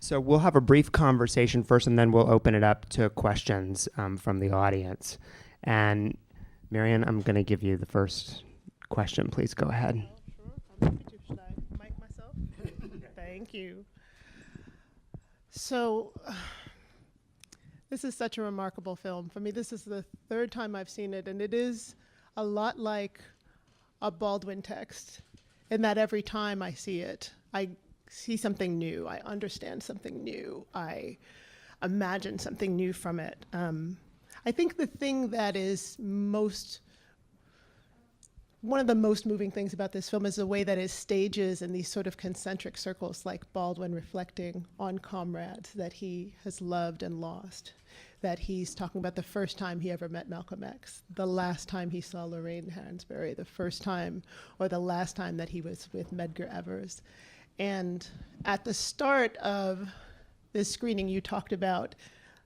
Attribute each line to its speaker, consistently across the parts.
Speaker 1: So we'll have a brief conversation first, and then we'll open it up to questions from the audience. And Miriam, I'm going to give you the first question. Please go ahead.
Speaker 2: Sure. I'm happy to. Should I mic myself? Thank you. So, this is such a remarkable film. For me, this is the third time I've seen it, and it is a lot like a Baldwin text, in that every time I see it, I see something new. I understand something new. I imagine something new from it. I think the thing that is one of the most moving things about this film is the way that it stages in these sort of concentric circles, like Baldwin reflecting on comrades that he has loved and lost, that he's talking about the first time he ever met Malcolm X, the last time he saw Lorraine Hansberry, the first time or the last time that he was with Medgar Evers. And at the start of this screening, you talked about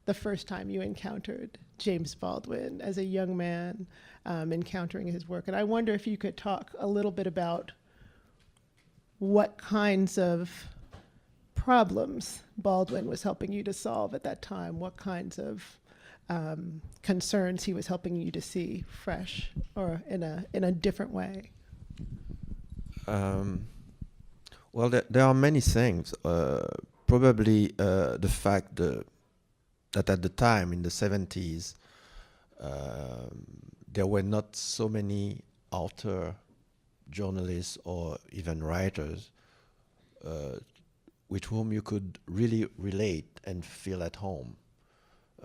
Speaker 2: the first time you encountered James Baldwin as a young man, encountering his work. And I wonder if you could talk a little bit about what kinds of problems Baldwin was helping you to solve at that time, what kinds of concerns he was helping you to see fresh or in a different way.
Speaker 3: Well, there are many things. Probably the fact that at the time, in the 70s, there were not so many author, journalists, or even writers with whom you could really relate and feel at home.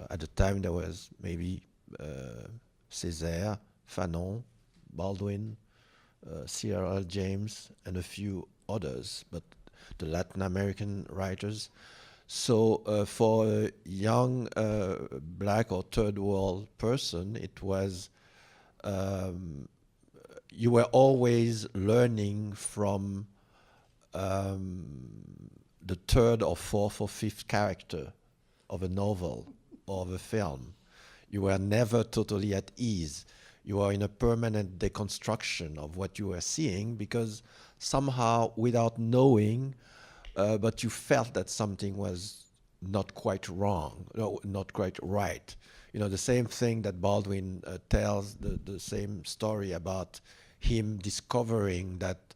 Speaker 3: At the time, there was maybe Césaire, Fanon, Baldwin, C.R.L. James, and a few others, but the Latin American writers. So for a young black or third world person, it was, you were always learning from the third or fourth or fifth character of a novel or of a film. You were never totally at ease. You were in a permanent deconstruction of what you were seeing, because somehow, without knowing, but you felt that something was not quite wrong, no, not quite right. You know, the same thing that Baldwin tells, the same story about him discovering that,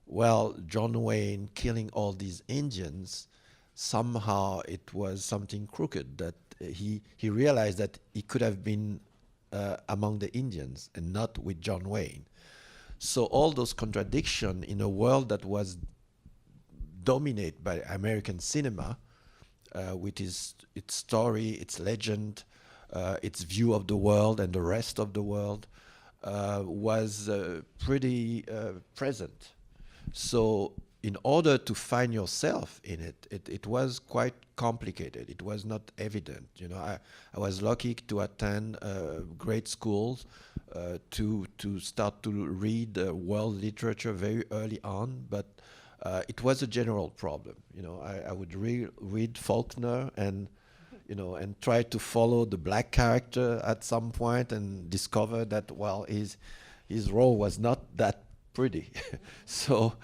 Speaker 3: well, John Wayne killing all these Indians, somehow it was something crooked, that he realized that he could have been among the Indians and not with John Wayne. So all those contradictions in a world that was dominated by American cinema, with its story, its legend, its view of the world and the rest of the world, was pretty present. So in order to find yourself in it was quite complicated. It was not evident. You know, I was lucky to attend great schools, to start to read world literature very early on, but it was a general problem. You know, I would read Faulkner and, you know, and try to follow the black character at some point and discover that, well, his role was not that pretty. So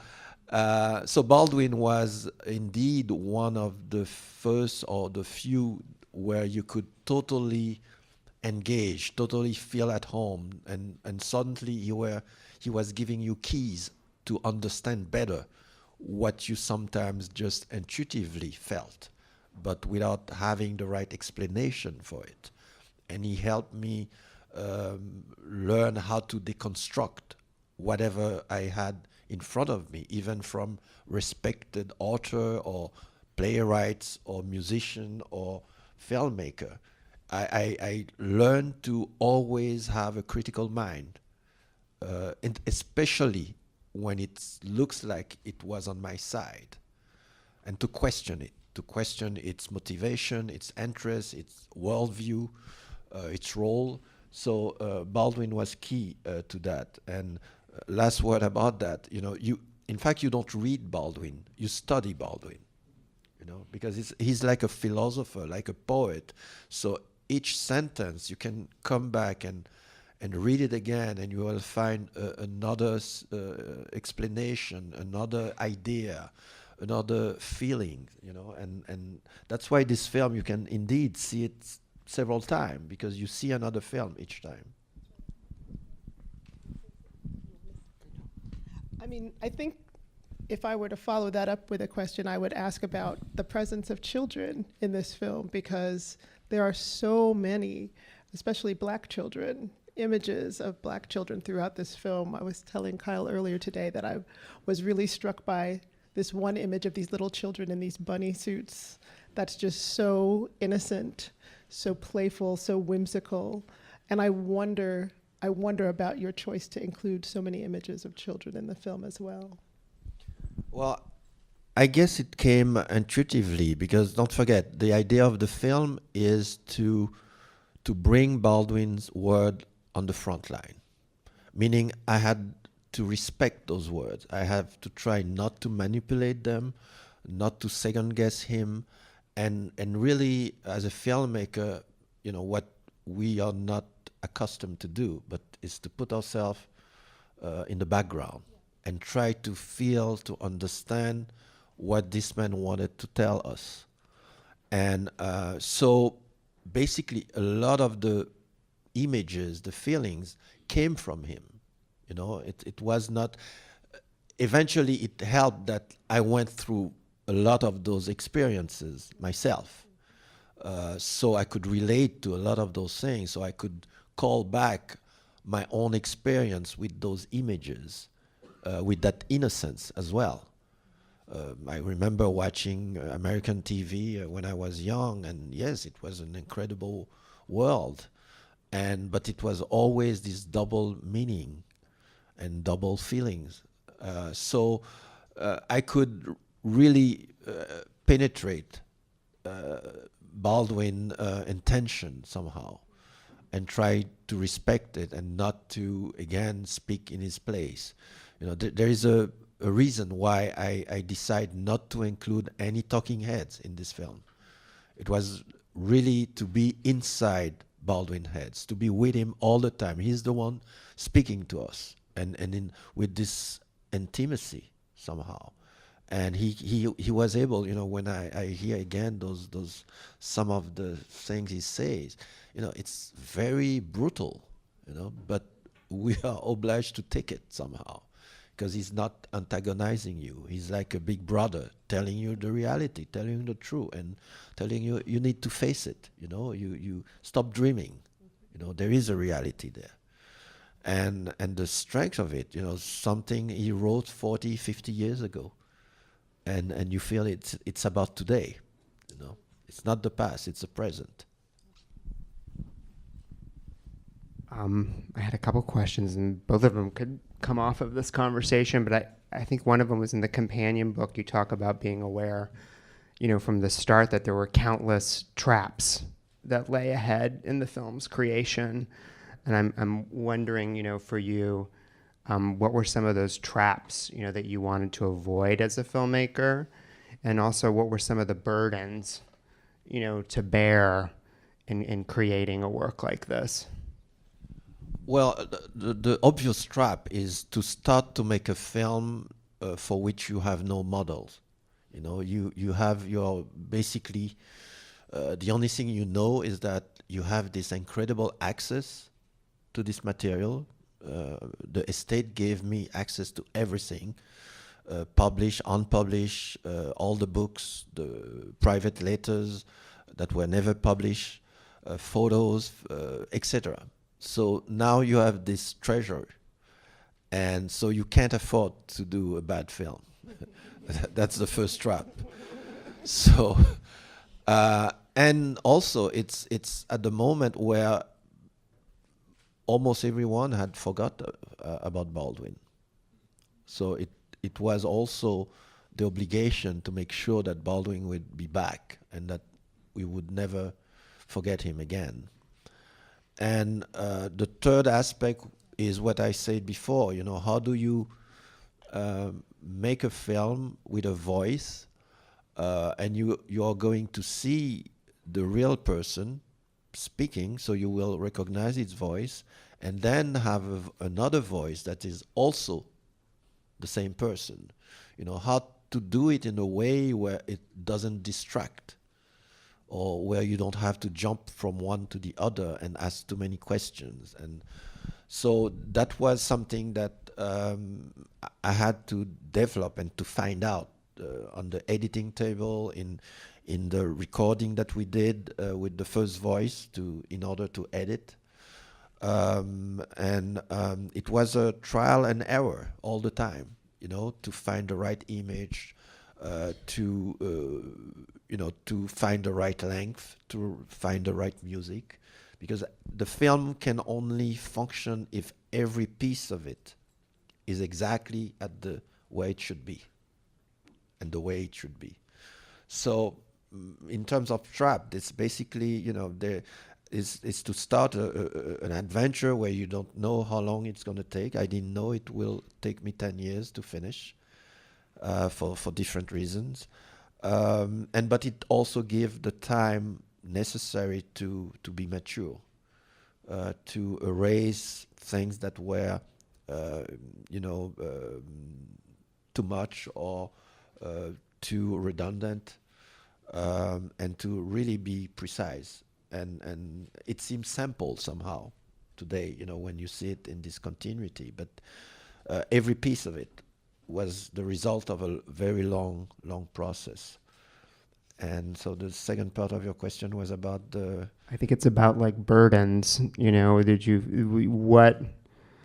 Speaker 3: Baldwin was indeed one of the first or the few where you could totally engage, totally feel at home, and suddenly he was giving you keys to understand better what you sometimes just intuitively felt, but without having the right explanation for it. And he helped me learn how to deconstruct whatever I had in front of me, even from respected author or playwrights or musician or filmmaker. I learned to always have a critical mind, and especially when it looks like it was on my side, and to question it, to question its motivation, its interest, its worldview, its role. So Baldwin was key to that. And last word about that, you know, in fact, you don't read Baldwin, you study Baldwin, you know, because he's like a philosopher, like a poet. So each sentence you can come back and read it again, and you will find another explanation, another idea, another feeling, and that's why this film, you can indeed see it several times, because you see another film each time.
Speaker 2: I mean, I think if I were to follow that up with a question, I would ask about the presence of children in this film, because there are so many, especially Black children, images of Black children throughout this film. I was telling Kyle earlier today that I was really struck by this one image of these little children in these bunny suits that's just so innocent, so playful, so whimsical. And I wonder about your choice to include so many images of children in the film as well.
Speaker 3: Well, I guess it came intuitively, because don't forget, the idea of the film is to bring Baldwin's word on the front line, meaning I had to respect those words. I have to try not to manipulate them, not to second guess him, and really, as a filmmaker, what we are not accustomed to do, but is to put ourselves in the background and try to feel, to understand what this man wanted to tell us. And so basically a lot of the images, the feelings came from him. It was not, eventually it helped that I went through a lot of those experiences myself. So I could relate to a lot of those things, so I could call back my own experience with those images, with that innocence as well. I remember watching American TV when I was young, and yes, it was an incredible world, but it was always this double meaning and double feelings. So I could really penetrate Baldwin intention somehow, and try to respect it and not to again speak in his place. There is a reason why I decide not to include any talking heads in this film. It was really to be inside Baldwin heads, to be with him all the time. He's the one speaking to us, and with this intimacy somehow. And he was able, when I hear again those some of the things he says, it's very brutal, but we are obliged to take it somehow, because he's not antagonizing you. He's like a big brother telling you the reality, telling you the truth, and telling you need to face it. You stop dreaming. There is a reality there. And the strength of it, something he wrote 40, 50 years ago. And you feel it's about today, It's not the past, it's the present.
Speaker 1: I had a couple questions, and both of them could come off of this conversation, but I think one of them was in the companion book. You talk about being aware, from the start, that there were countless traps that lay ahead in the film's creation. And I'm wondering, for you, what were some of those traps, that you wanted to avoid as a filmmaker? And also, what were some of the burdens, to bear in creating a work like this?
Speaker 3: Well, the obvious trap is to start to make a film for which you have no models. You have your basically, the only thing is that you have this incredible access to this material. The estate gave me access to everything, published, unpublished, all the books, the private letters that were never published, photos, etc. So now you have this treasure, and so you can't afford to do a bad film. That's the first trap. So, and also it's at the moment where almost everyone had forgot about Baldwin. So it was also the obligation to make sure that Baldwin would be back and that we would never forget him again. And the third aspect is what I said before, how do you make a film with a voice, and you are going to see the real person speaking, so you will recognize its voice, and then have another voice that is also the same person. How to do it in a way where it doesn't distract, or where you don't have to jump from one to the other and ask too many questions. And so that was something that I had to develop and to find out on the editing table, in the recording that we did with the first voice in order to edit. It was a trial and error all the time, to find the right image, to find the right length, to find the right music, because the film can only function if every piece of it is exactly at the way it should be, and the way it should be. So, in terms of Trapped, it's basically, there is to start an adventure where you don't know how long it's going to take. I didn't know it will take me 10 years to finish, for different reasons. But it also gave the time necessary to be mature, to erase things that were, too much or too redundant, and to really be precise. And it seems simple somehow today, when you see it in this continuity, but every piece of it was the result of a very long process. And so the second part of your question was about
Speaker 1: I think it's about like burdens, what?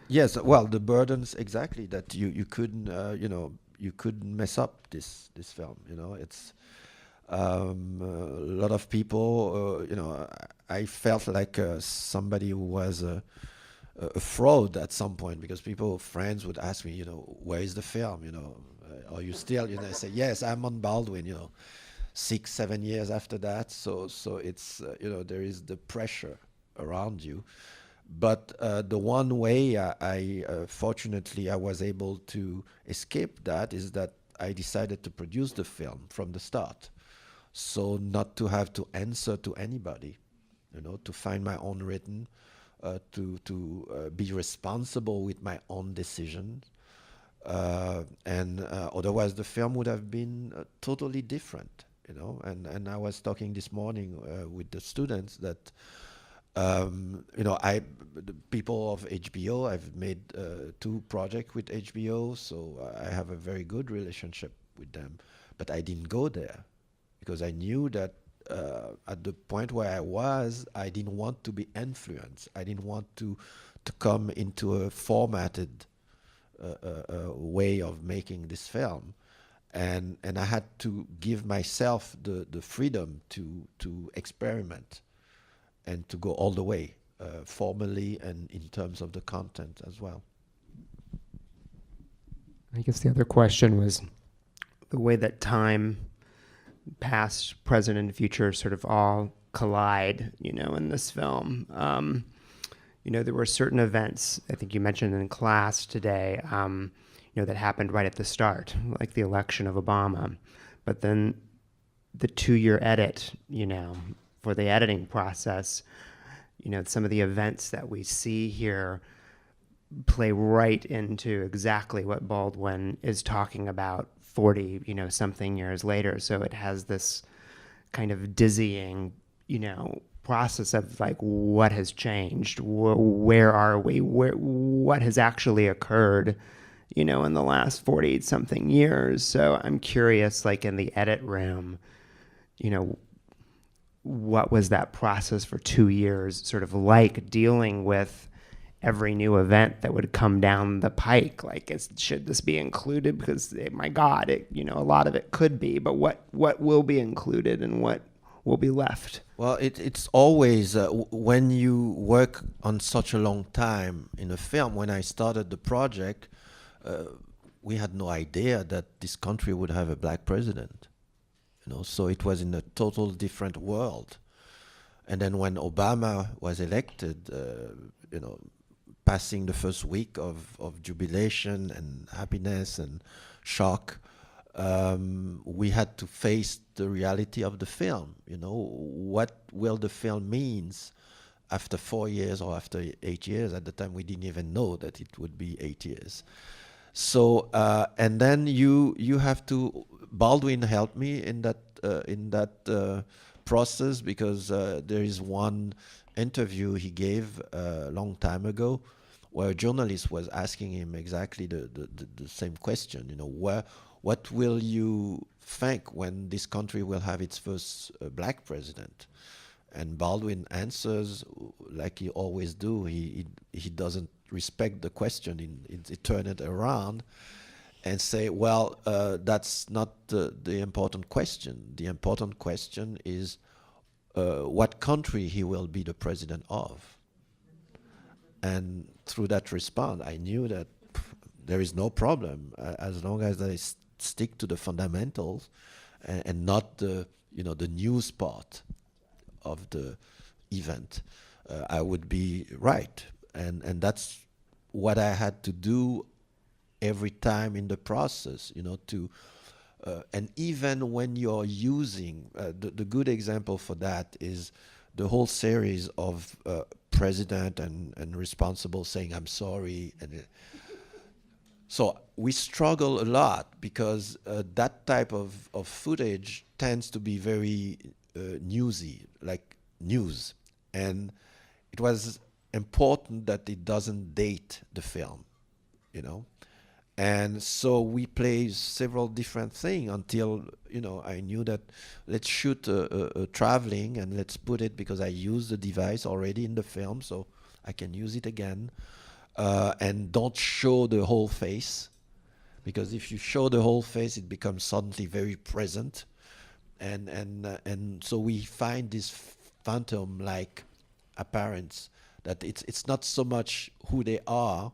Speaker 3: Yes, well, the burdens, exactly, that you couldn't, you couldn't mess up this film, it's, a lot of people, I felt like somebody who was a fraud at some point, because friends would ask me, where is the film, are you still, I say, yes, I'm on Baldwin, 6-7 years after that. So it's, there is the pressure around you. But the one way fortunately, I was able to escape that is that I decided to produce the film from the start. So not to have to answer to anybody, to find my own rhythm, to be responsible with my own decisions. Otherwise the film would have been totally different, and I was talking this morning with the students that, the people of HBO, I've made 2 projects with HBO, so I have a very good relationship with them, but I didn't go there because I knew that at the point where I didn't want to be influenced. I didn't want to come into a formatted way of making this film. And I had to give myself the freedom to experiment and to go all the way, formally and in terms of the content as well.
Speaker 1: I guess the other question was the way that time, past, present, and future sort of all collide, in this film. There were certain events, I think you mentioned in class today, that happened right at the start, like the election of Obama. But then the 2-year edit, for the editing process, some of the events that we see here play right into exactly what Baldwin is talking about 40, something years later. So it has this kind of dizzying, process of like, what has changed? Where are we? What has actually occurred, in the last 40 something years? So I'm curious, like in the edit room, what was that process for 2 years sort of like, dealing with every new event that would come down the pike? Like, should this be included? Because my God, a lot of it could be, but what will be included and what will be left?
Speaker 3: Well, it's always, when you work on such a long time in a film, when I started the project, we had no idea that this country would have a black president. So it was in a total different world. And then when Obama was elected, passing the first week of jubilation and happiness and shock, we had to face the reality of the film. What will the film means after 4 years or after 8 years? At the time, we didn't even know that it would be 8 years. So and then you have to. Baldwin helped me in that process, because there is one interview he gave a long time ago, where a journalist was asking him exactly the same question. You know, what will you think when this country will have its first black president? And Baldwin answers like he always do. He doesn't respect the question. He turn it around and say, well, that's not the important question. The important question is what country he will be the president of. And through that response, I knew that there is no problem as long as I stick to the fundamentals and not the news part of the event. I would be right, and that's what I had to do every time in the process. And even when you're using the good example for that is the whole series of president and responsible saying I'm sorry, and so we struggle a lot because that type of footage tends to be very newsy, like news, and it was important that it doesn't date the film, and so we played several different things until I knew that let's shoot a traveling and let's put it, because I used the device already in the film, so I can use it again, and don't show the whole face, because if you show the whole face, it becomes suddenly very present, and so we find this phantom-like appearance that it's not so much who they are.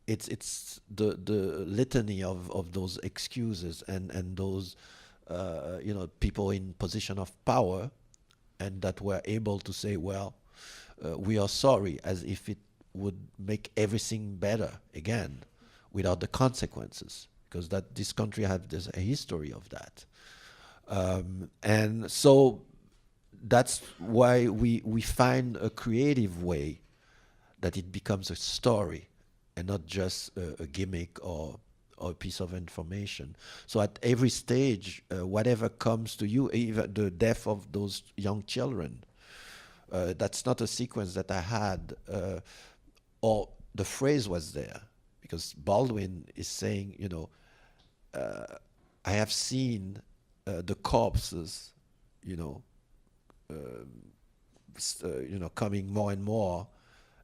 Speaker 3: It's the litany of those excuses and those people in position of power, and that were able to say, well, we are sorry, as if it would make everything better again without the consequences, because that this country there's a history of that, and so that's why we find a creative way that it becomes a story and not just a gimmick or a piece of information. So at every stage, whatever comes to you, even the death of those young children, that's not a sequence that I had, or the phrase was there, because Baldwin is saying, I have seen the corpses, coming more and more,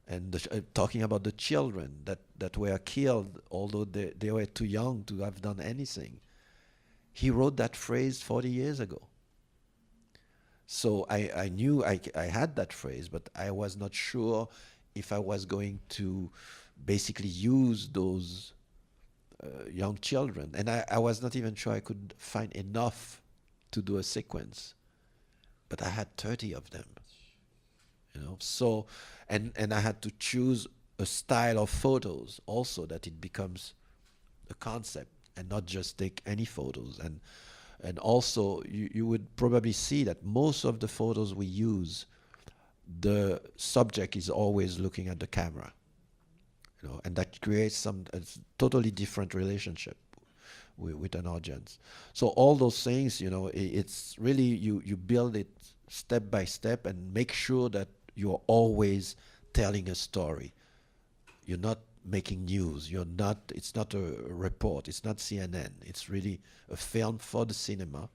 Speaker 3: and talking about the children that were killed, although they were too young to have done anything. He wrote that phrase 40 years ago. So I knew I had that phrase, but I was not sure if I was going to basically use those young children. And I was not even sure I could find enough to do a sequence. But I had 30 of them. So, and I had to choose a style of photos also, that it becomes a concept and not just take any photos. And also you would probably see that most of the photos we use, the subject is always looking at the camera, and that creates a totally different relationship with an audience. So all those things, it's really, you build it step by step and make sure that you're always telling a story. You're not making news. It's not a report. It's not CNN. It's really a film for the cinema,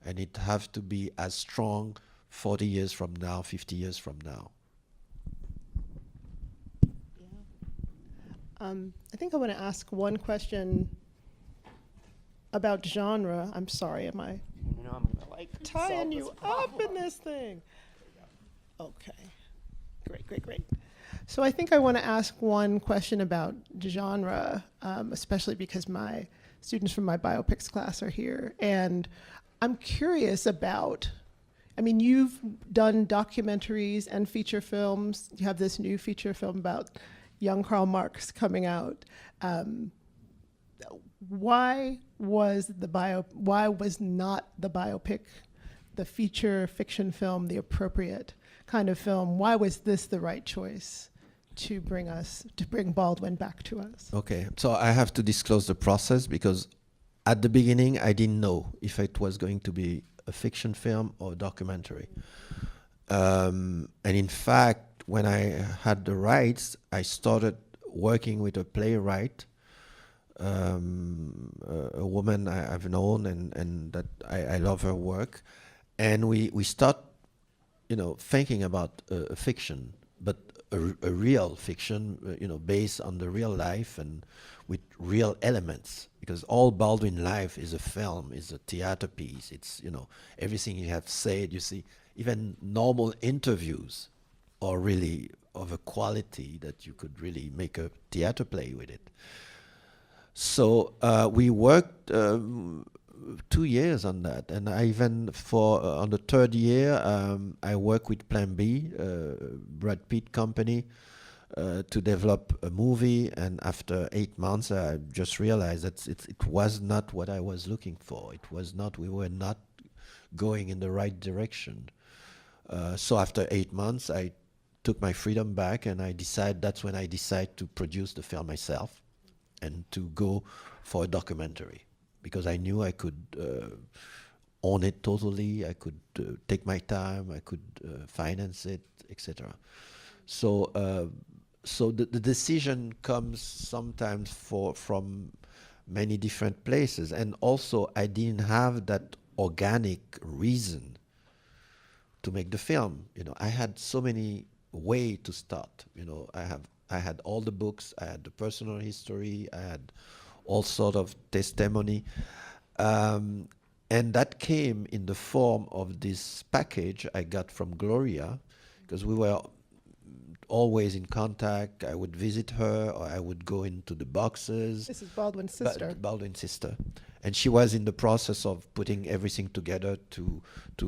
Speaker 3: and it have to be as strong 40 years from now, 50 years from now.
Speaker 2: Yeah. I think I want to ask one question about genre. I'm sorry, am I
Speaker 1: I'm gonna
Speaker 2: tying you up in this thing? Okay. Great. So I think I want to ask one question about genre, especially because my students from my biopics class are here. And I'm curious about, you've done documentaries and feature films. You have this new feature film about young Karl Marx coming out. Why was not the biopic, the feature fiction film, the appropriate kind of film? Why was this the right choice to bring Baldwin back to us?
Speaker 3: Okay, so I have to disclose the process because at the beginning I didn't know if it was going to be a fiction film or a documentary. And in fact, when I had the rights, I started working with a playwright, a woman I've known and that I love her work. And we start, thinking about a fiction, but a real fiction, based on the real life and with real elements. Because all Baldwin life is a film, is a theater piece. It's, everything you have said, you see, even normal interviews are really of a quality that you could really make a theater play with it. So we worked 2 years on that, and I even on the third year I worked with Plan B, Brad Pitt company, to develop a movie. And after 8 months, I just realized that it was not what I was looking for. It was not. We were not going in the right direction. So after 8 months, I took my freedom back, and that's when I decided to produce the film myself and to go for a documentary, because I knew I could own it totally. I could take my time. I could finance it, etc. So the decision comes sometimes from many different places, and also I didn't have that organic reason to make the film. I had so many ways to start. I had all the books, I had the personal history, I had all sort of testimony, and that came in the form of this package I got from Gloria, because we were always in contact. I would visit her, or I would go into the boxes.
Speaker 2: This is Baldwin's sister.
Speaker 3: Baldwin's sister. And she was in the process of putting everything together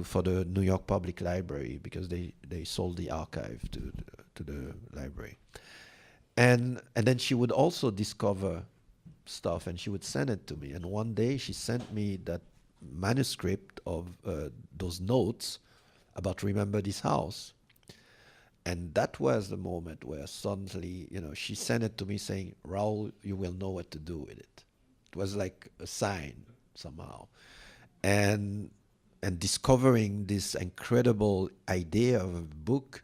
Speaker 3: for the New York Public Library, because they sold the archive to the library. And then she would also discover stuff, and she would send it to me. And one day she sent me that manuscript of those notes about Remember This House. And that was the moment where suddenly, she sent it to me saying, "Raoul, you will know what to do with it." It was like a sign somehow. And discovering this incredible idea of a book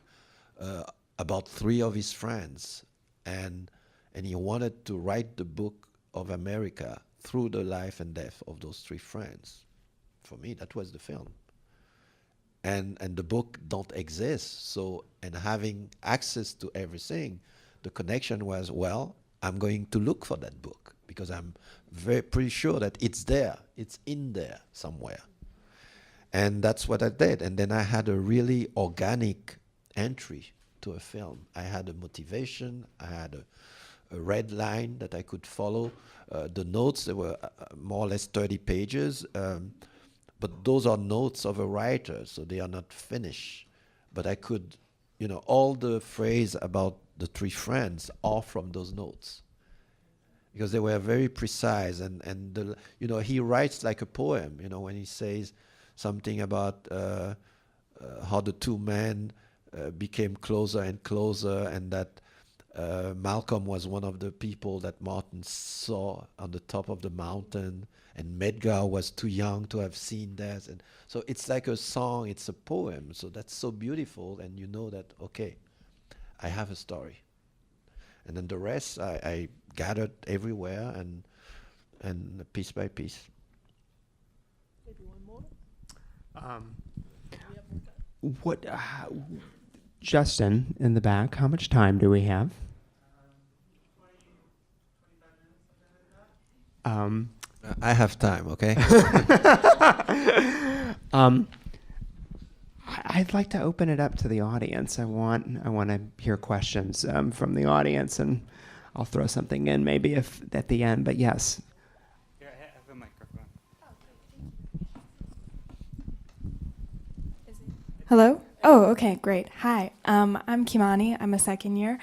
Speaker 3: about 3 of his friends. And he wanted to write the book of America through the life and death of those 3 friends. For me, that was the film. And the book don't exist. So, and having access to everything, the connection was, well, I'm going to look for that book, because I'm pretty sure that it's there. It's in there somewhere. And that's what I did. And then I had a really organic entry to a film. I had a motivation. I had a red line that I could follow. The notes, there were more or less 30 pages. But those are notes of a writer, so they are not finished. But I could, all the phrase about the 3 friends are from those notes, because they were very precise. And he writes like a poem, when he says something about how the 2 men became closer and closer, and that Malcolm was one of the people that Martin saw on the top of the mountain, and Medgar was too young to have seen that. And so it's like a song, it's a poem. So that's so beautiful, and you know that, okay, I have a story. And then the rest I gathered everywhere, and piece by piece.
Speaker 2: Maybe one more?
Speaker 1: What, Justin in the back, how much time do we have?
Speaker 3: I have time, okay?
Speaker 1: I'd like to open it up to the audience. I want to hear questions from the audience, and I'll throw something in maybe if at the end. But yes.
Speaker 4: Here, I have a microphone.
Speaker 5: Hello? Oh, okay, great. Hi, I'm Kimani. I'm a second year.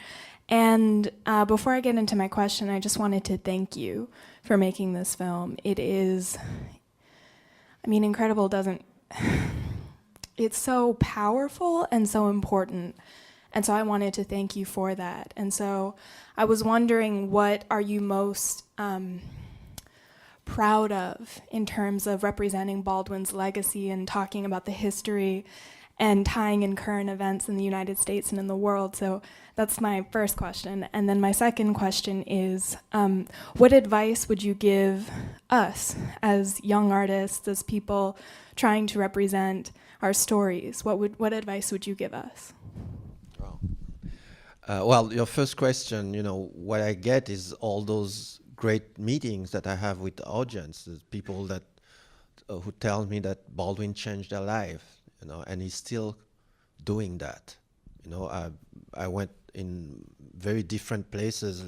Speaker 5: And before I get into my question, I just wanted to thank you for making this film. It is, incredible doesn't, it's so powerful and so important. And so I wanted to thank you for that. And so I was wondering, what are you most proud of in terms of representing Baldwin's legacy and talking about the history and tying in current events in the United States and in the world? So that's my first question. And then my second question is, what advice would you give us as young artists, as people trying to represent our stories? What advice would you give us?
Speaker 3: Well, your first question, what I get is all those great meetings that I have with the audience, people that who tell me that Baldwin changed their life, and he's still doing that. I went in very different places,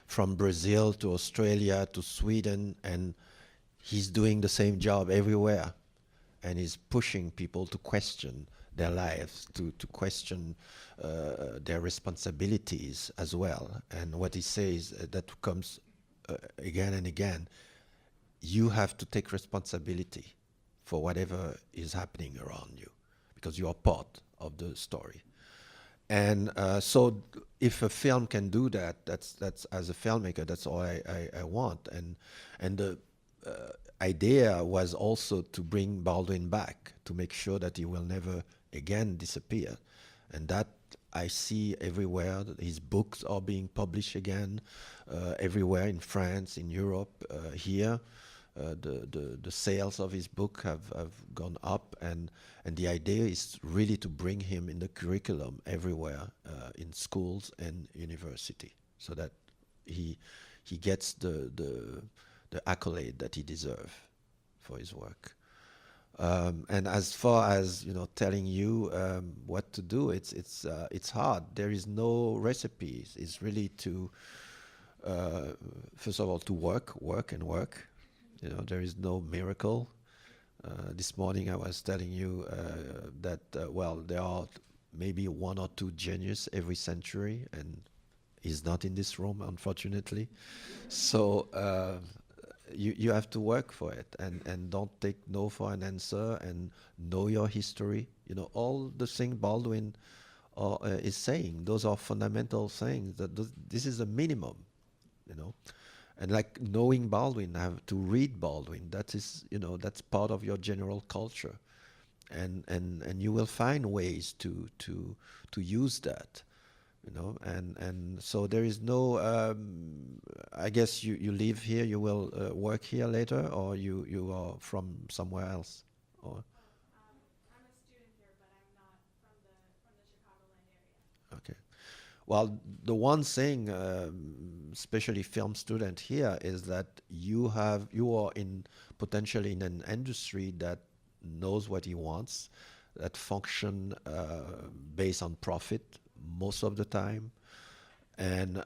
Speaker 3: from Brazil to Australia to Sweden, and he's doing the same job everywhere, and he's pushing people to question their lives, to question their responsibilities as well. And what he says, that comes again and again, you have to take responsibility for whatever is happening around you, because you are part of the story. And so if a film can do that, that's as a filmmaker, that's all I want. And the idea was also to bring Baldwin back, to make sure that he will never again disappear. And that I see everywhere. His books are being published again, everywhere in France, in Europe, here. The sales of his book have gone up, and the idea is really to bring him in the curriculum everywhere, in schools and university, so that he gets the accolade that he deserves for his work. And as far as telling you what to do, it's hard. There is no recipes. It's really to first of all to work and work. There is no miracle. This morning I was telling you that there are maybe one or two geniuses every century, and he's not in this room, unfortunately. So you have to work for it, and don't take no for an answer, and know your history. All the things Baldwin is saying, those are fundamental things. This is a minimum, And like knowing Baldwin, have to read Baldwin. That is, that's part of your general culture, and you will find ways to use that. And so there is no, I guess you live here, you will work here later, or you are from somewhere else? Or?
Speaker 5: I'm a student here, but I'm not from the Chicagoland area.
Speaker 3: Okay. Well, the one thing, especially film student here, is that you are potentially in an industry that knows what he wants, that function based on profit most of the time, and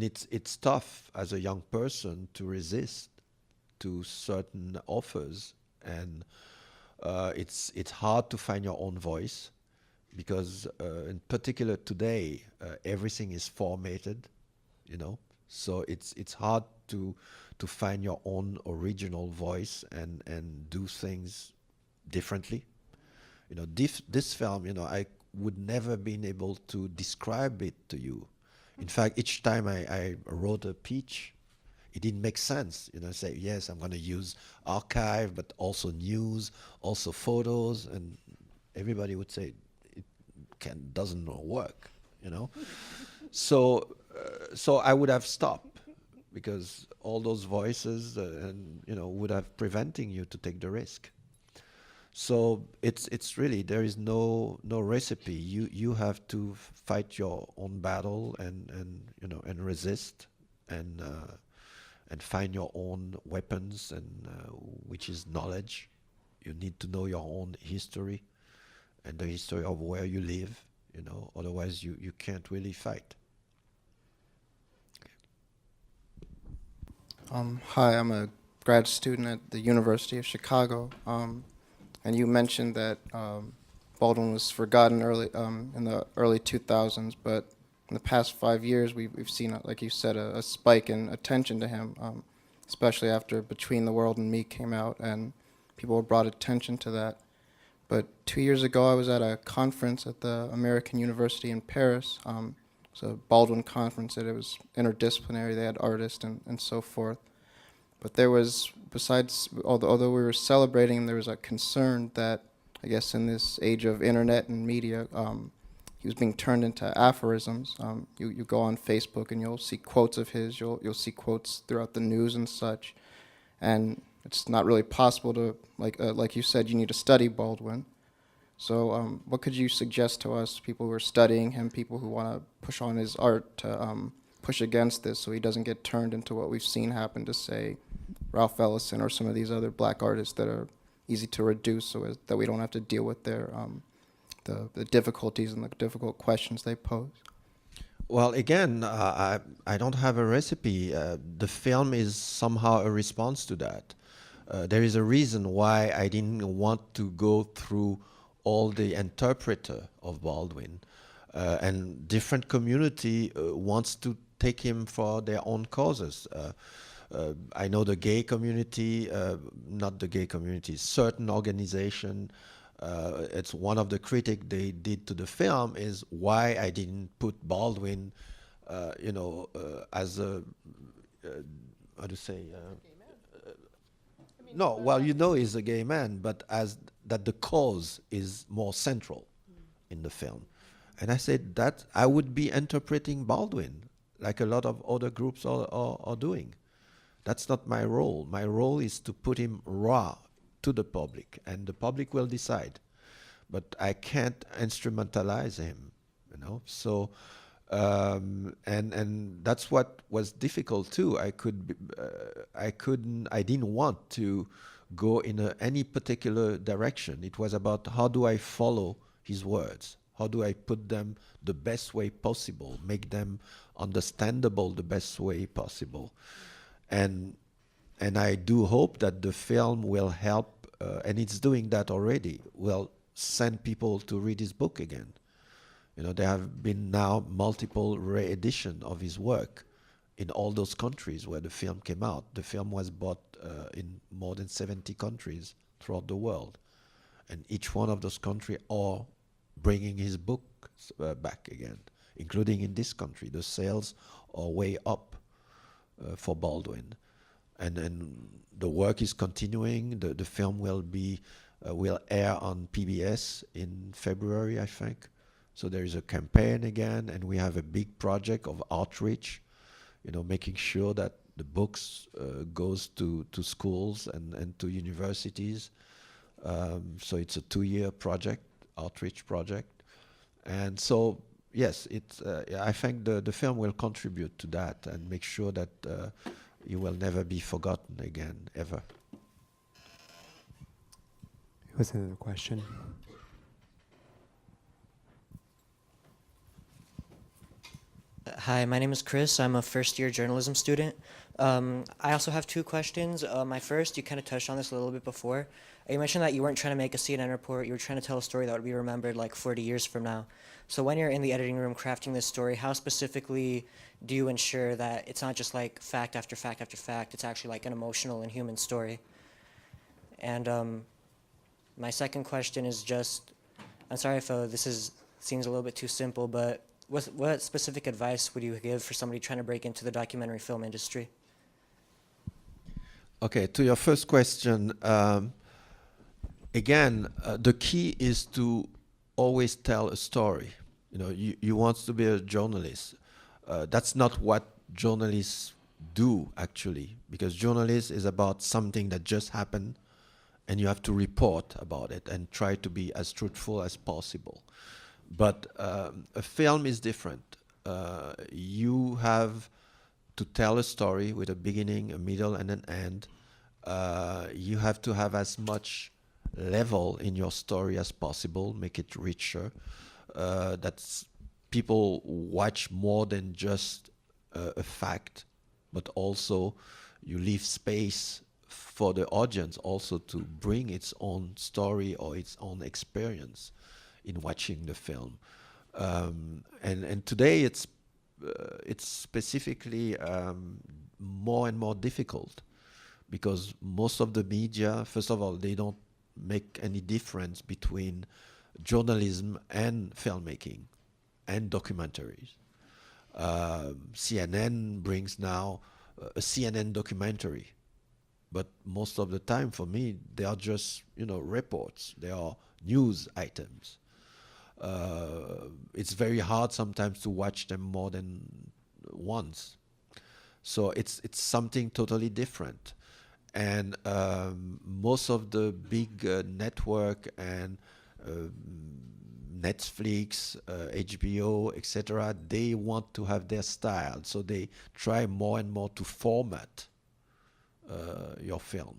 Speaker 3: it's tough as a young person to resist to certain offers, and it's hard to find your own voice, because in particular today everything is formatted, so it's hard to find your own original voice and do things differently. This film, I would never been able to describe it to you. In fact, each time I wrote a pitch, it didn't make sense. Say, yes, I'm going to use archive, but also news, also photos, and everybody would say it doesn't work. So I would have stopped, because all those voices would have preventing you to take the risk. So it's really, there is no recipe. You have to fight your own battle and resist and find your own weapons, and which is knowledge. You need to know your own history and the history of where you live. Otherwise you can't really fight.
Speaker 6: Hi, I'm a grad student at the University of Chicago. And you mentioned that Baldwin was forgotten in the early 2000s, but in the past 5 years, we've seen, like you said, a spike in attention to him, especially after Between the World and Me came out, and people brought attention to that. but 2 years ago I was at a conference at the American University in Paris. It's a Baldwin conference, and it was interdisciplinary. They had artists and so forth. But there was, besides, although we were celebrating, there was a concern that, I guess in this age of internet and media, he was being turned into aphorisms. You go on Facebook and you'll see quotes of his, you'll see quotes throughout the news and such. And it's not really possible to, like you said, you need to study Baldwin. So what could you suggest to us, people who are studying him, people who want to push on his art, to push against this so he doesn't get turned into what we've seen happen to, say, Ralph Ellison or some of these other black artists that are easy to reduce, so that we don't have to deal with their the difficulties and the difficult questions they pose?
Speaker 3: Well, again, I don't have a recipe. The film is somehow a response to that. There is a reason why I didn't want to go through all the interpreter of Baldwin, and different community wants to take him for their own causes. I know the gay community, not the gay community, certain organization. It's one of the critiques they did to the film is why I didn't put Baldwin, as a, how to say, no, well, he's a gay man, but as that the cause is more central in the film. And I said that I would be interpreting Baldwin like a lot of other groups are doing. That's not my role. My role is to put him raw to the public, and the public will decide. But I can't instrumentalize him, So, and that's what was difficult too. I didn't want to go in any particular direction. It was about how do I follow his words? How do I put them the best way possible, make them understandable the best way possible? And I do hope that the film will help, and it's doing that already, will send people to read his book again. There have been now multiple re-editions of his work in all those countries where the film came out. The film was bought in more than 70 countries throughout the world. And each one of those countries are bringing his book back again, including in this country. The sales are way up for Baldwin. And the work is continuing. The film will air on PBS in February, I think. So there is a campaign again, and we have a big project of outreach, making sure that the books goes to schools and to universities. So it's a 2-year project, outreach project. And so, yes, I think the film will contribute to that and make sure that you will never be forgotten again, ever.
Speaker 1: What's another question?
Speaker 7: Hi, my name is Chris. I'm a first-year journalism student. I also have 2 questions. My first, you kind of touched on this a little bit before. You mentioned that you weren't trying to make a CNN report. You were trying to tell a story that would be remembered like 40 years from now. So when you're in the editing room crafting this story, how specifically do you ensure that it's not just like fact after fact after fact, it's actually like an emotional and human story? And my second question is just, I'm sorry if seems a little bit too simple, but what specific advice would you give for somebody trying to break into the documentary film industry?
Speaker 3: Okay, to your first question, again, the key is to always tell a story. You want to be a journalist. That's not what journalists do, actually, because journalism is about something that just happened, and you have to report about it and try to be as truthful as possible. But a film is different. You have to tell a story with a beginning, a middle, and an end. You have to have as much level in your story as possible, make it richer. That's people watch more than just a fact, but also you leave space for the audience also to bring its own story or its own experience in watching the film. And today it's specifically more and more difficult because most of the media, first of all, they don't make any difference between journalism and filmmaking and documentaries. CNN brings now a CNN documentary, but most of the time for me they are just reports. They are news items. It's very hard sometimes to watch them more than once. So it's something totally different. And most of the big network and Netflix, HBO, etc., they want to have their style. So they try more and more to format your film.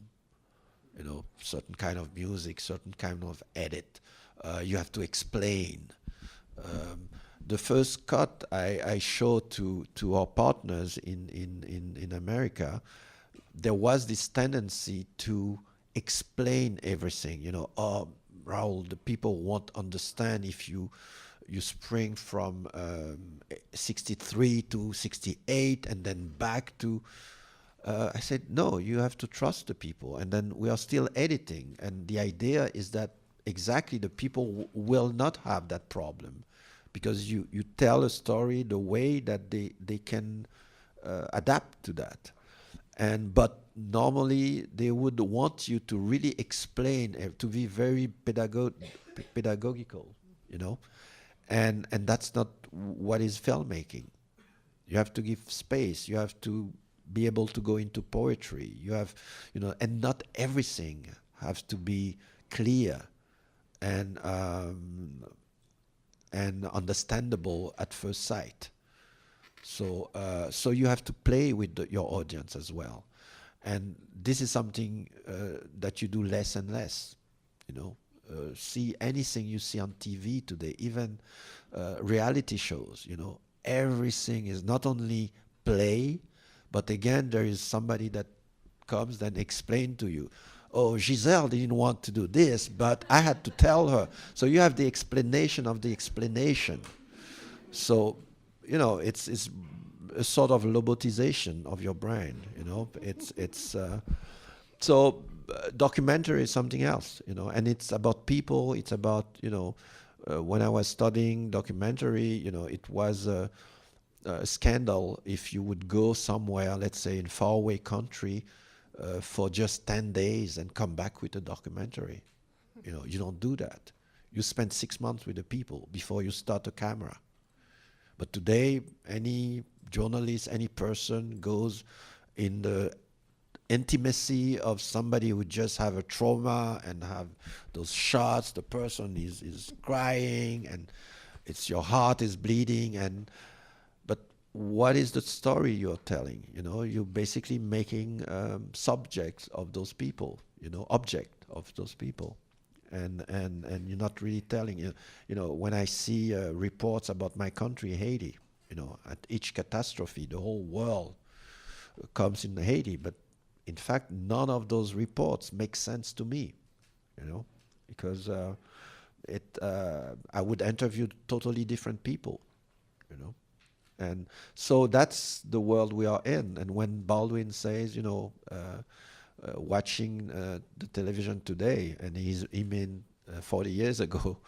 Speaker 3: Certain kind of music, certain kind of edit. You have to explain. The first cut I showed to our partners in America, there was this tendency to explain everything. Raoul, the people won't understand if you spring from 63 to 68 and then back to. I said, no, you have to trust the people. And then we are still editing. And the idea is that exactly the people will not have that problem, because you tell a story the way that they can adapt to that. But normally they would want you to really explain, to be very pedagogical, and that's not what is filmmaking. You have to give space. You have to be able to go into poetry. You have, and not everything has to be clear and understandable at first sight. So you have to play with your audience as well, and this is something that you do less and less. See anything you see on TV today, even reality shows. Everything is not only play, but again there is somebody that comes and explain to you. Oh, Giselle didn't want to do this, but I had to tell her. So you have the explanation of the explanation. So, it's a sort of robotization of your brain. Documentary is something else. And it's about people. It's about when I was studying documentary, it was a scandal if you would go somewhere, let's say in faraway country, for just 10 days and come back with a documentary. You don't do that. You spend 6 months with the people before you start a camera. But today, any journalist, any person goes in the intimacy of somebody who just have a trauma and have those shots. The person is crying and your heart is bleeding. But what is the story you're telling? You're basically making subjects of those people, object of those people. And you're not really telling. When I see reports about my country, Haiti, at each catastrophe, the whole world comes in Haiti. But in fact, none of those reports make sense to me, because I would interview totally different people, And so that's the world we are in. And when Baldwin says, watching the television today, and he mean 40 years ago,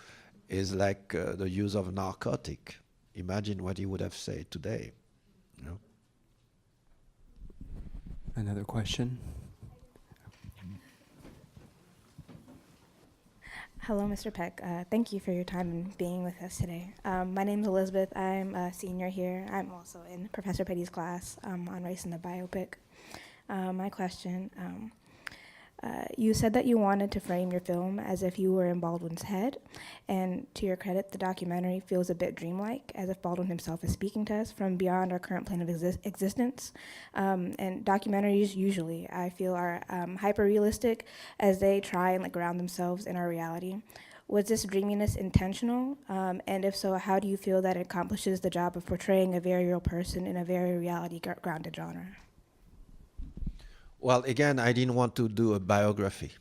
Speaker 3: is like the use of narcotic. Imagine what he would have said today.
Speaker 1: Another question?
Speaker 8: Hello, Mr. Peck. Thank you for your time and being with us today. My name is Elizabeth. I'm a senior here. I'm also in Professor Petty's class on race in the biopic. My question, you said that you wanted to frame your film as if you were in Baldwin's head, and to your credit, the documentary feels a bit dreamlike, as if Baldwin himself is speaking to us from beyond our current plane of existence. And documentaries usually, I feel, are hyper-realistic as they try and ground themselves in our reality. Was this dreaminess intentional? And if so, how do you feel that it accomplishes the job of portraying a very real person in a very reality-grounded genre?
Speaker 3: Well, again, I didn't want to do a biography.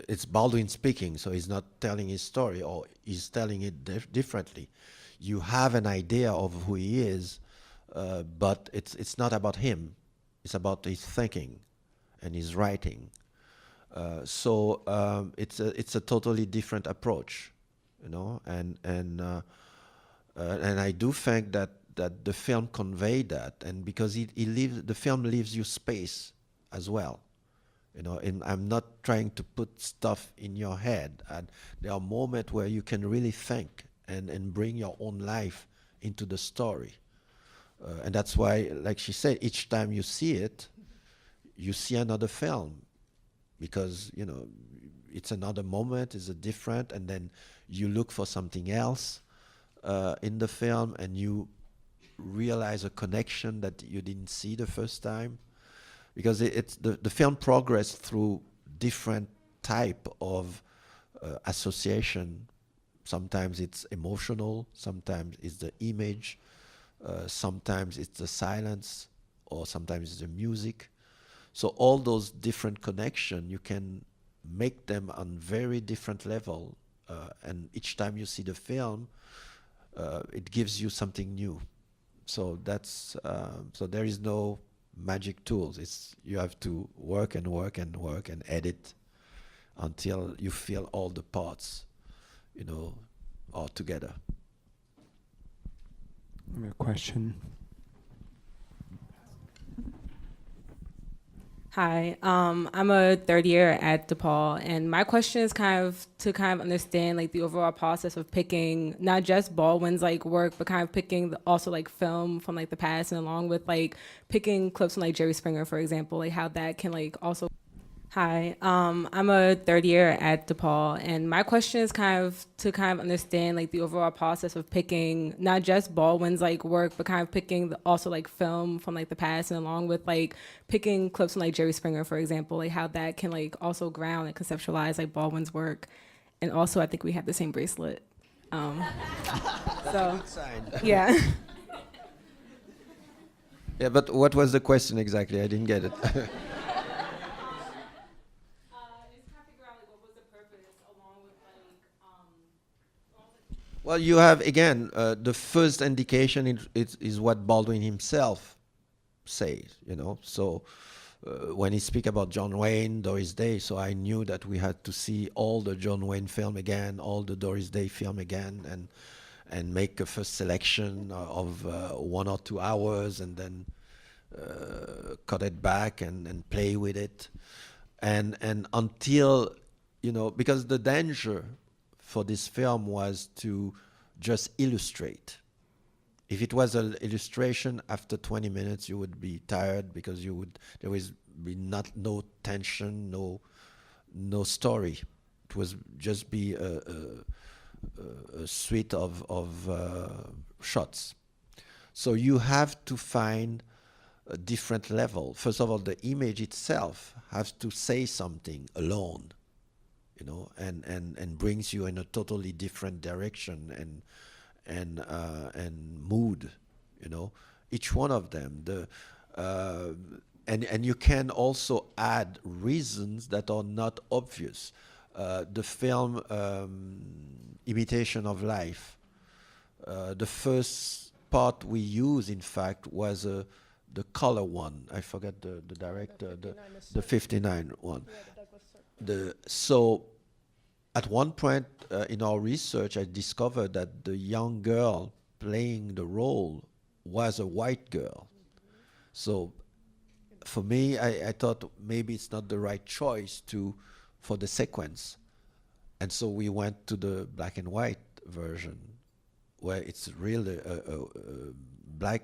Speaker 3: It's Baldwin speaking, so he's not telling his story, or he's telling it differently. You have an idea of who he is, but it's not about him. It's about his thinking and his writing. It's a totally different approach, you know, and I do think that the film conveyed that, and because the film leaves you space as well, you know. And I'm not trying to put stuff in your head, and there are moments where you can really think and bring your own life into the story, and that's why, like she said, each time you see it, you see another film, because, you know, it's another moment, it's a different, and then you look for something else in the film, and you realize a connection that you didn't see the first time, because the film progressed through different type of association. Sometimes it's emotional, sometimes it's the image, sometimes it's the silence, or sometimes it's the music. So all those different connections, you can make them on very different level, and each time you see the film, it gives you something new. So that's so there is no magic tools. It's, you have to work and work and work and edit until you feel all the parts, you know, are together.
Speaker 1: I have a question.
Speaker 9: Hi, I'm a third year at DePaul, and my question is kind of to understand like the overall process of picking not just Baldwin's like work, but kind of picking also like film from like the past, and along with like picking clips from like Jerry Springer, for example, like how that can like also. Hi, I'm a third year at DePaul, and my question is kind of to understand like the overall process of picking not just Baldwin's like work, but kind of picking also like film from like the past, and along with like picking clips from like Jerry Springer, for example, like how that can like also ground and conceptualize like Baldwin's work. And also, I think we have the same bracelet.
Speaker 3: That's
Speaker 9: so
Speaker 3: a good sign.
Speaker 9: yeah.
Speaker 3: Yeah, but what was the question exactly? I didn't get it. Well, you have, again, the first indication is what Baldwin himself says, you know. So when he speak about John Wayne, Doris Day, so I knew that we had to see all the John Wayne film again, all the Doris Day film again, and make a first selection of 1 or 2 hours, and then cut it back and play with it. And until, you know, because the danger for this film was to just illustrate. If it was an illustration, after 20 minutes you would be tired, because there would be no tension, no story. It was just be a suite of shots. So you have to find a different level. First of all, the image itself has to say something alone, you know, and brings you in a totally different direction and mood, you know. Each one of them, and you can also add reasons that are not obvious. The film Imitation of Life, the first part we used, in fact, was the color one. I forget the director, the 59 one. So at one point in our research, I discovered that the young girl playing the role was a white girl. So for me, I thought maybe it's not the right choice for the sequence. And so we went to the black and white version, where it's really a black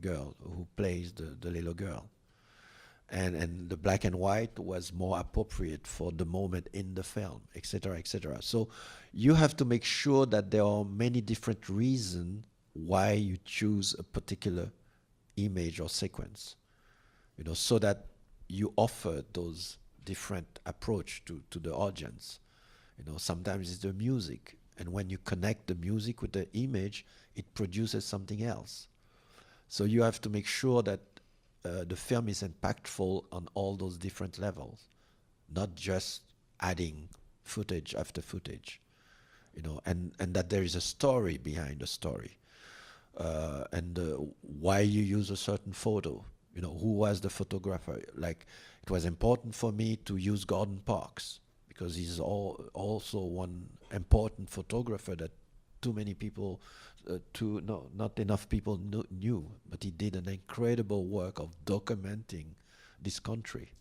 Speaker 3: girl who plays the little girl. And the black and white was more appropriate for the moment in the film, etc., etc. So you have to make sure that there are many different reasons why you choose a particular image or sequence, you know, so that you offer those different approach to the audience. You know, sometimes it's the music, and when you connect the music with the image, it produces something else. So you have to make sure that the film is impactful on all those different levels, not just adding footage after footage, you know, and that there is a story behind the story, and why you use a certain photo, You know, who was the photographer? Like, it was important for me to use Gordon Parks because he's also one important photographer that too many people, not enough people knew, but he did an incredible work of documenting this country.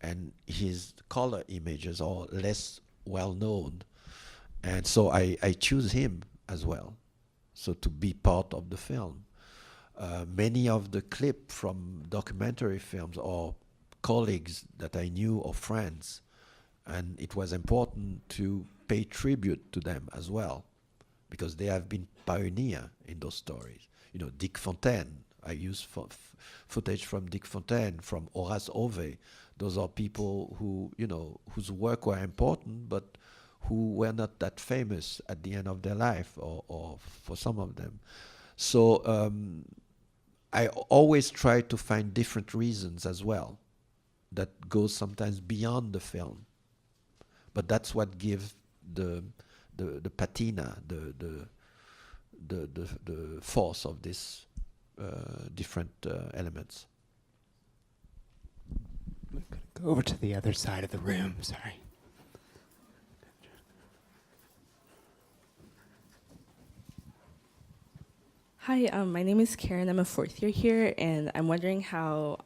Speaker 3: And his color images are less well known. And so I choose him as well, so to be part of the film. Many of the clips from documentary films are colleagues that I knew or friends, and it was important to pay tribute to them as well, because they have been pioneer in those stories. You know, Dick Fontaine, I use footage from Dick Fontaine, from Horace Ove. Those are people who, you know, whose work were important, but who were not that famous at the end of their life, or for some of them. So I always try to find different reasons as well that goes sometimes beyond the film. But that's what gives the patina, the force of this different elements.
Speaker 1: I'm going to go over to the other side of the room, sorry.
Speaker 10: Hi, my name is Karen. I'm a fourth year here, and I'm wondering how,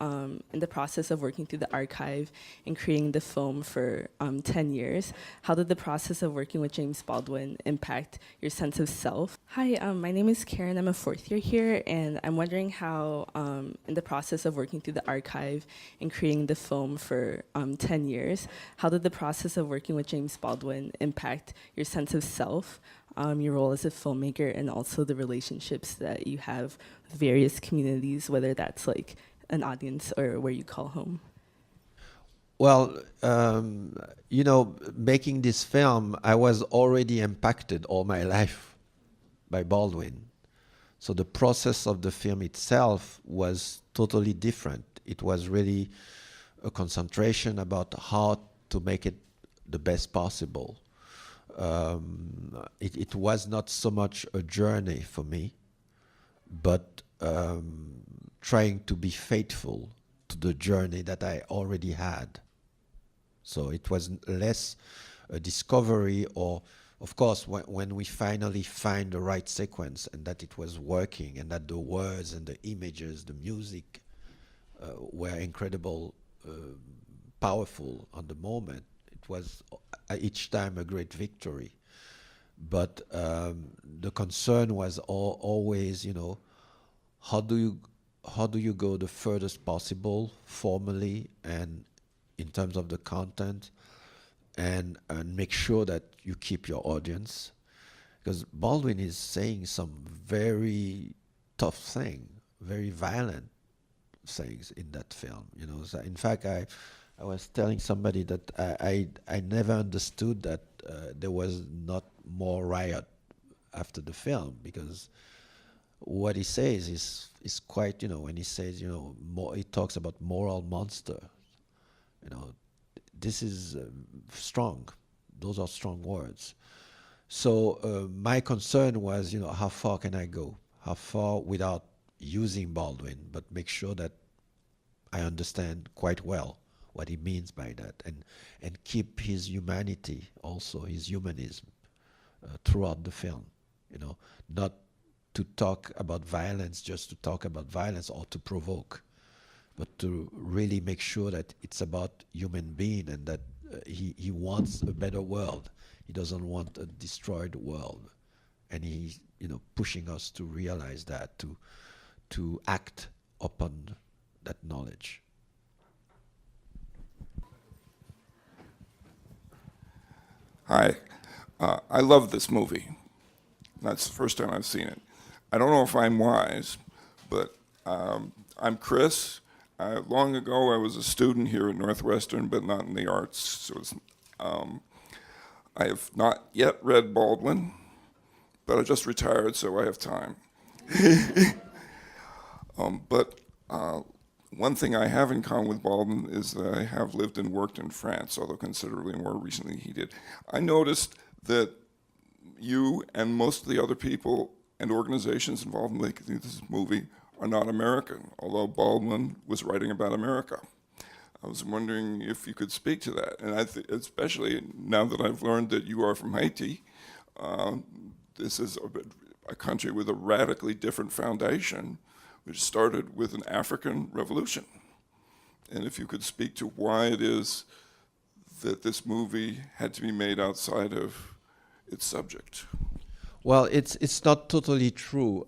Speaker 10: in the process of working through the archive and creating the film for 10 years, how did the process of working with James Baldwin impact your sense of self? Hi, my name is Karen. I'm a fourth year here, and I'm wondering how, in the process of working through the archive and creating the film for 10 years, how did the process of working with James Baldwin impact your sense of self? Your role as a filmmaker, and also the relationships that you have with various communities, whether that's like an audience or where you call home?
Speaker 3: Well, you know, making this film, I was already impacted all my life by Baldwin. So the process of the film itself was totally different. It was really a concentration about how to make it the best possible. It was not so much a journey for me, but trying to be faithful to the journey that I already had. So it was less a discovery, or of course when we finally find the right sequence and that it was working and that the words and the images, the music were incredible, powerful on the moment. It was each time a great victory, but the concern was always, you know, how do you go the furthest possible formally and in terms of the content, and make sure that you keep your audience, because Baldwin is saying some very tough thing, very violent things in that film. You know, so in fact, I was telling somebody that I never understood that there was not more riot after the film, because what he says is quite, you know, when he says, you know, he talks about moral monster, you know, this is strong. Those are strong words. So my concern was, you know, how far can I go? How far without using Baldwin, but make sure that I understand quite well what he means by that, and keep his humanity, also his humanism, throughout the film. You know, not to talk about violence just to talk about violence or to provoke, but to really make sure that it's about human being, and that he wants a better world. He doesn't want a destroyed world, and he's, you know, pushing us to realize that, to act upon that knowledge.
Speaker 11: Hi, I love this movie. That's the first time I've seen it. I don't know if I'm wise, but I'm Chris. Long ago, I was a student here at Northwestern, but not in the arts. So I have not yet read Baldwin, but I just retired, so I have time. But one thing I have in common with Baldwin is that I have lived and worked in France, although considerably more recently he did. I noticed that you and most of the other people and organizations involved in making this movie are not American, although Baldwin was writing about America. I was wondering if you could speak to that, and especially now that I've learned that you are from Haiti. This is a country with a radically different foundation, which started with an African revolution. And if you could speak to why it is that this movie had to be made outside of its subject.
Speaker 3: Well, it's not totally true.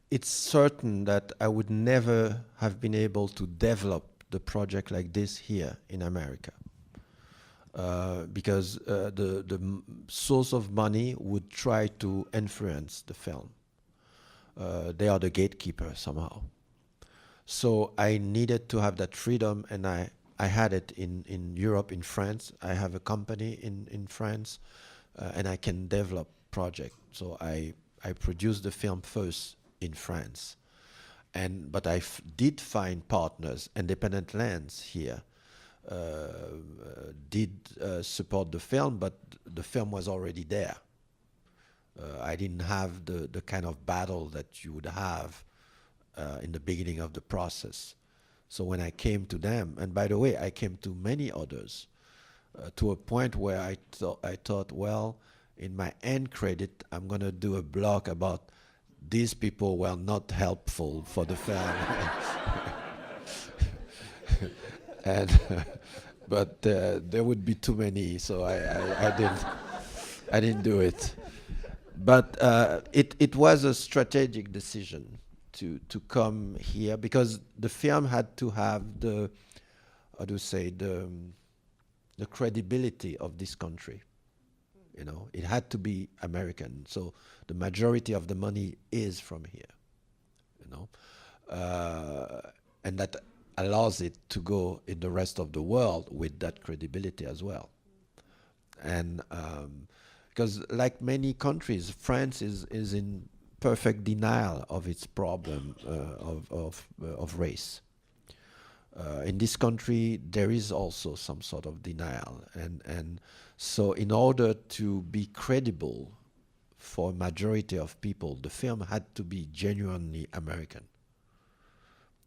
Speaker 3: It's certain that I would never have been able to develop the project like this here in America. Because the source of money would try to influence the film. They are the gatekeeper somehow. So I needed to have that freedom, and I had it in Europe, in France. I have a company in France, and I can develop project. So I produced the film first in France. But I did find partners, independent lands here, did support the film, but the film was already there. I didn't have the kind of battle that you would have in the beginning of the process. So when I came to them, and by the way, I came to many others, to a point where I thought, well, in my end credit, I'm going to do a blog about these people were not helpful for the film. But there would be too many, so I didn't do it. But it was a strategic decision to come here, because the film had to have the credibility of this country. You know, it had to be American. So the majority of the money is from here. You know, and that allows it to go in the rest of the world with that credibility as well. And because like many countries, France is in perfect denial of its problem of race. In this country, there is also some sort of denial. And so in order to be credible for a majority of people, the film had to be genuinely American.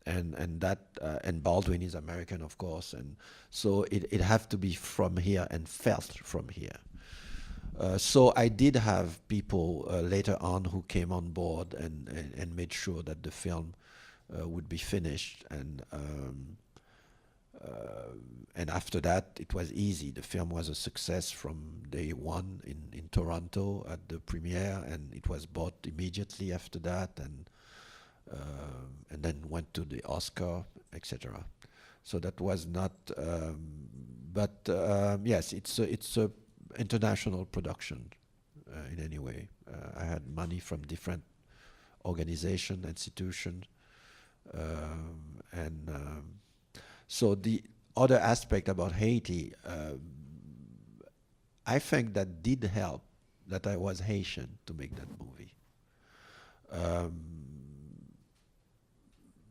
Speaker 3: And Baldwin is American, of course, and so it had to be from here and felt from here. So I did have people later on who came on board and made sure that the film would be finished, and after that it was easy. The film was a success from day one in Toronto at the premiere, and it was bought immediately after that, and then went to the Oscar, etc. So that was not, yes, it's a international production in any way. I had money from different organizations, institutions, so the other aspect about Haiti, I think that did help that I was Haitian to make that movie.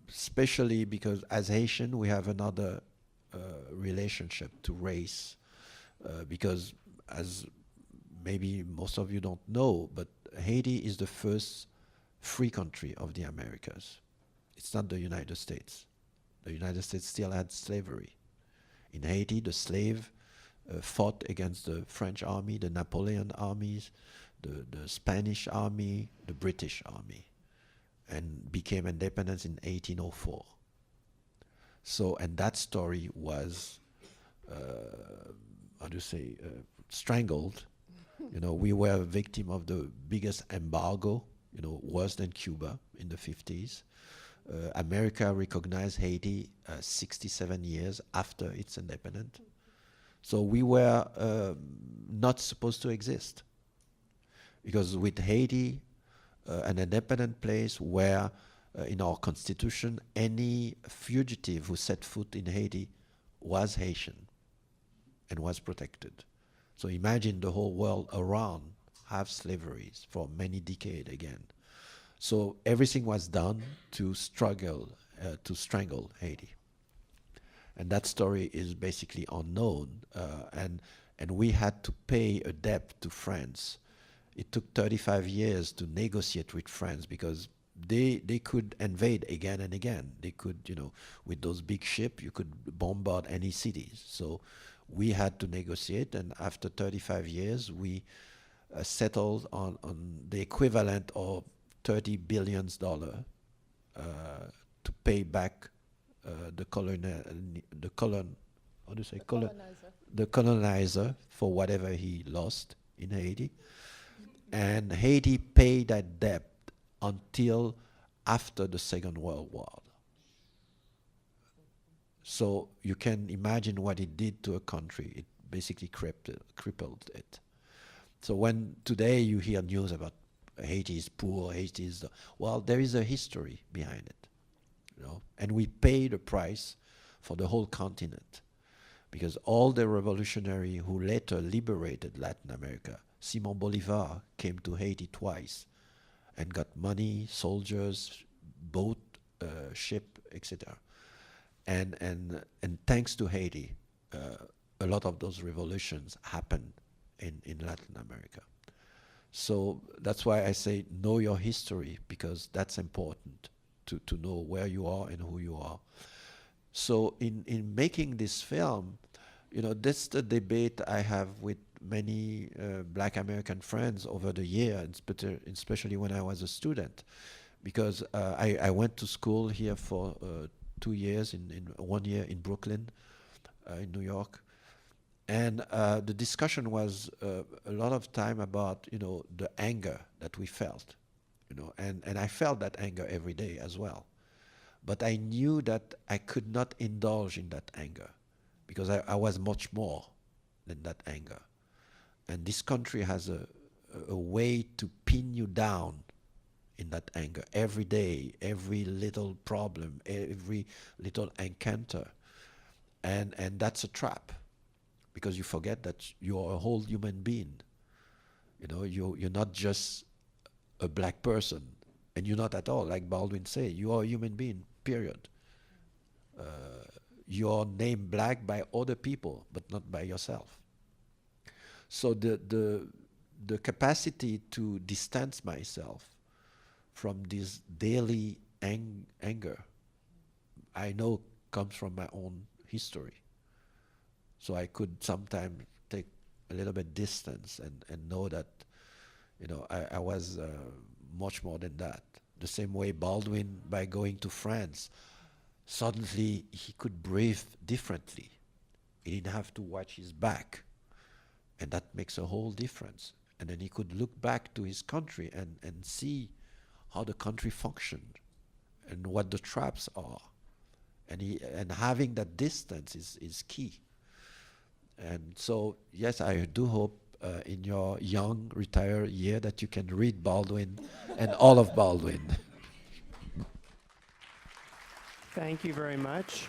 Speaker 3: Especially because as Haitian, we have another relationship to race, because as maybe most of you don't know, but Haiti is the first free country of the Americas. It's not the United States. The United States still had slavery. In Haiti, the slave fought against the French army, the Napoleon armies, the Spanish army, the British army, and became independent in 1804. So, and that story was, strangled. You know, we were a victim of the biggest embargo, you know, worse than Cuba in the 50s. America recognized Haiti 67 years after its independence. So we were not supposed to exist. Because with Haiti, an independent place where in our constitution, any fugitive who set foot in Haiti was Haitian and was protected. So imagine the whole world around have slavery for many decades again. So everything was done to strangle Haiti. And that story is basically unknown. And we had to pay a debt to France. It took 35 years to negotiate with France because they could invade again and again. They could, with those big ships, you could bombard any cities. So we had to negotiate, and after 35 years, we settled on the equivalent of $30 billion to pay back the colonizer for whatever he lost in Haiti. And Haiti paid that debt until after the Second World War. So you can imagine what it did to a country. It basically crippled it. So when today you hear news about Haiti is poor, Haiti is, well, there is a history behind it, and we pay the price for the whole continent, because all the revolutionary who later liberated Latin America, Simon Bolivar came to Haiti twice and got money, soldiers, boat, ship, etc. And thanks to Haiti, a lot of those revolutions happened in Latin America. So that's why I say know your history, because that's important to know where you are and who you are. So in making this film, that's the debate I have with many Black American friends over the years, especially when I was a student, because I went to school here for 2 years, in 1 year in Brooklyn, in New York. And the discussion was a lot of time about, the anger that we felt, and I felt that anger every day as well. But I knew that I could not indulge in that anger, because I was much more than that anger. And this country has a way to pin you down in that anger every day, every little problem, every little encounter. And that's a trap, because you forget that you are a whole human being. You're not just a black person, and you're not at all, like Baldwin said, you are a human being, period. You are named black by other people, but not by yourself. So the capacity to distance myself from this daily anger, I know comes from my own history. So I could sometimes take a little bit distance and know that, I was much more than that. The same way Baldwin, by going to France, suddenly he could breathe differently. He didn't have to watch his back. And that makes a whole difference. And then he could look back to his country and see how the country functioned and what the traps are. And having that distance is key. And so, yes, I do hope in your young, retired year that you can read Baldwin and all of Baldwin.
Speaker 1: Thank you very much.